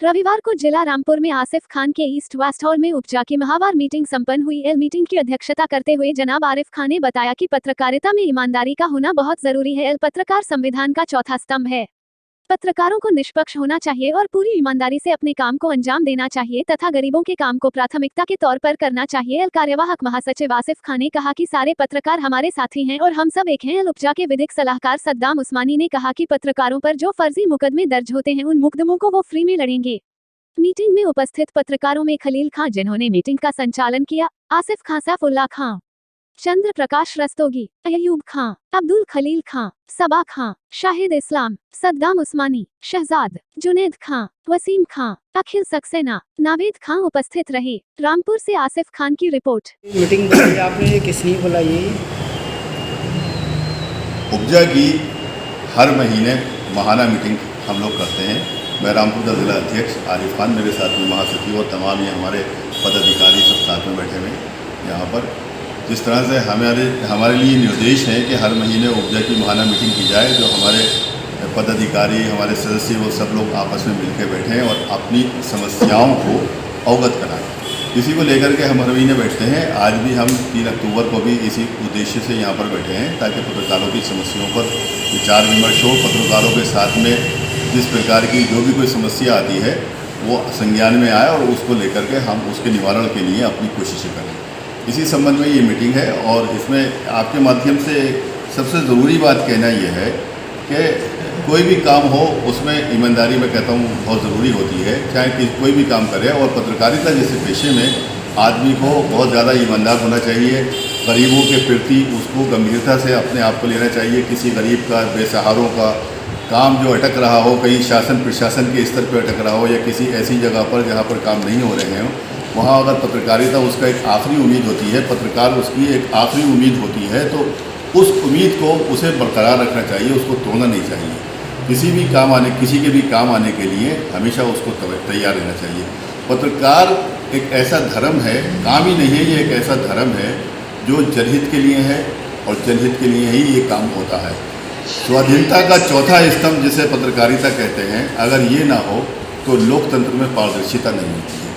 रविवार को जिला रामपुर में आसिफ खान के ईस्ट वेस्ट हॉल में उपजा की माहवार मीटिंग संपन्न हुई। एल मीटिंग की अध्यक्षता करते हुए जनाब आरिफ खान ने बताया कि पत्रकारिता में ईमानदारी का होना बहुत जरूरी है। एल पत्रकार संविधान का चौथा स्तंभ है। पत्रकारों को निष्पक्ष होना चाहिए और पूरी ईमानदारी से अपने काम को अंजाम देना चाहिए तथा गरीबों के काम को प्राथमिकता के तौर पर करना चाहिए। एल कार्यवाहक महासचिव आसिफ खान ने कहा कि सारे पत्रकार हमारे साथी हैं और हम सब एक हैं। एल उपजा के विधिक सलाहकार सद्दाम उस्मानी ने कहा कि पत्रकारों पर जो फर्जी मुकदमे दर्ज होते हैं उन मुकदमों को वो फ्री में लड़ेंगे। मीटिंग में उपस्थित पत्रकारों में खलील खां जिन्होंने मीटिंग का संचालन किया, आसिफ खां, सैफुल्लाह खां, चंद्र प्रकाश रस्तोगी, अयूब खां, अब्दुल खलील खां, सबा खां, शाहिद इस्लाम, सद्दाम उस्मानी, शहजाद, जुनैद खां, वसीम खां, अखिल सक्सेना, नावेद खां उपस्थित रहे। रामपुर से आसिफ खान की रिपोर्ट। मीटिंग बुलाई आपने, किसने बुलाई? उपजा की हर महीने माहाना मीटिंग हम लोग करते हैं। मैं रामपुर का जिला अध्यक्ष आरिफ खान, मेरे साथ में महासचिव और तमाम ये हमारे पदाधिकारी सब साथ में बैठे हुए यहाँ पर। जिस तरह से हमारे लिए निर्देश है कि हर महीने उपजा की माहाना मीटिंग की जाए, जो हमारे पदाधिकारी, हमारे सदस्य, वो सब लोग आपस में मिलकर बैठें और अपनी समस्याओं को अवगत कराएं। इसी को लेकर के हम हर महीने बैठते हैं। आज भी हम 3 अक्टूबर को भी इसी उद्देश्य से यहाँ पर बैठे हैं ताकि पत्रकारों की समस्याओं पर विचार विमर्श हो। पत्रकारों के साथ में जिस प्रकार की जो भी कोई समस्या आती है वो संज्ञान में आए और उसको लेकर के हम उसके निवारण के लिए अपनी कोशिशें करें। इसी संबंध में ये मीटिंग है और इसमें आपके माध्यम से सबसे ज़रूरी बात कहना ये है कि कोई भी काम हो उसमें ईमानदारी, मैं कहता हूँ, बहुत ज़रूरी होती है। चाहे कि कोई भी काम करे, और पत्रकारिता जैसे पेशे में आदमी को बहुत ज़्यादा ईमानदार होना चाहिए। गरीबों के प्रति उसको गंभीरता से अपने आप को लेना चाहिए। किसी गरीब का, बेसहारों का काम जो अटक रहा हो, कहीं शासन प्रशासन के स्तर पर अटक रहा हो या किसी ऐसी जगह पर जहाँ पर काम नहीं हो रहे हैं, वहाँ अगर पत्रकारिता उसका एक आखिरी उम्मीद होती है, पत्रकार उसकी एक आखिरी उम्मीद होती है, तो उस उम्मीद को उसे बरकरार रखना चाहिए, उसको तोड़ना नहीं चाहिए। किसी के भी काम आने के लिए हमेशा उसको तैयार रहना चाहिए। पत्रकार एक ऐसा धर्म है, काम ही नहीं है, ये एक ऐसा धर्म है जो जनहित के लिए है और जनहित के लिए ही ये काम होता है। स्वाधीनता का चौथा स्तंभ जिसे पत्रकारिता कहते हैं, अगर ये ना हो तो लोकतंत्र में पारदर्शिता नहीं होती है।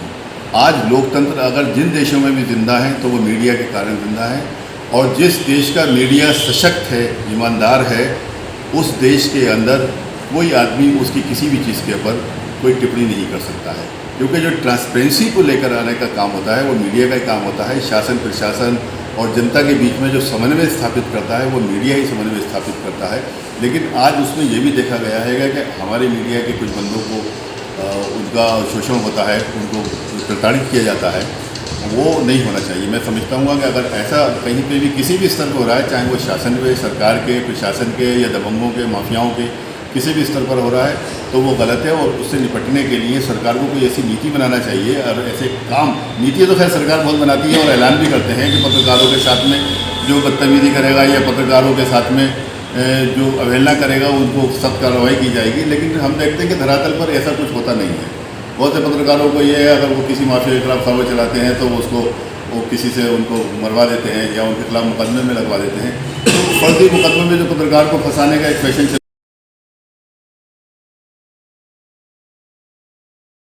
आज लोकतंत्र अगर जिन देशों में भी जिंदा है तो वो मीडिया के कारण जिंदा है, और जिस देश का मीडिया सशक्त है, ईमानदार है, उस देश के अंदर कोई आदमी उसकी किसी भी चीज़ के ऊपर कोई टिप्पणी नहीं कर सकता है। क्योंकि जो ट्रांसपेरेंसी को लेकर आने का काम होता है वो मीडिया का ही काम होता है। शासन प्रशासन और जनता के बीच में जो समन्वय स्थापित करता है वो मीडिया ही समन्वय स्थापित करता है। लेकिन आज उसमें ये भी देखा गया है कि हमारे मीडिया के कुछ बंदों को उनका शोषण होता है, उनको प्रताड़ित किया जाता है। वो नहीं होना चाहिए। मैं समझता हूँ कि अगर ऐसा कहीं पे भी किसी भी स्तर पर हो रहा है, चाहे वो शासन में, सरकार के, प्रशासन के या दबंगों के, माफियाओं के, किसी भी स्तर पर हो रहा है तो वो गलत है। और उससे निपटने के लिए सरकार को कोई ऐसी नीति बनाना चाहिए। और ऐसे काम, नीति तो खैर सरकार बहुत बनाती है और ऐलान भी करते हैं कि पत्रकारों के साथ में जो बदतमीजी करेगा या पत्रकारों के साथ में जो अवहेलना करेगा उनको सख्त कार्रवाई की जाएगी। लेकिन हम देखते हैं कि धरातल पर ऐसा कुछ होता नहीं है। बहुत से पत्रकारों को ये है, अगर वो किसी माफिया के खिलाफ खबर चलाते हैं तो वो किसी से उनको मरवा देते हैं या उनके खिलाफ मुकदमे में लगवा देते हैं। तो फर्जी मुकदमे में जो पत्रकार को फंसाने का एक फैशन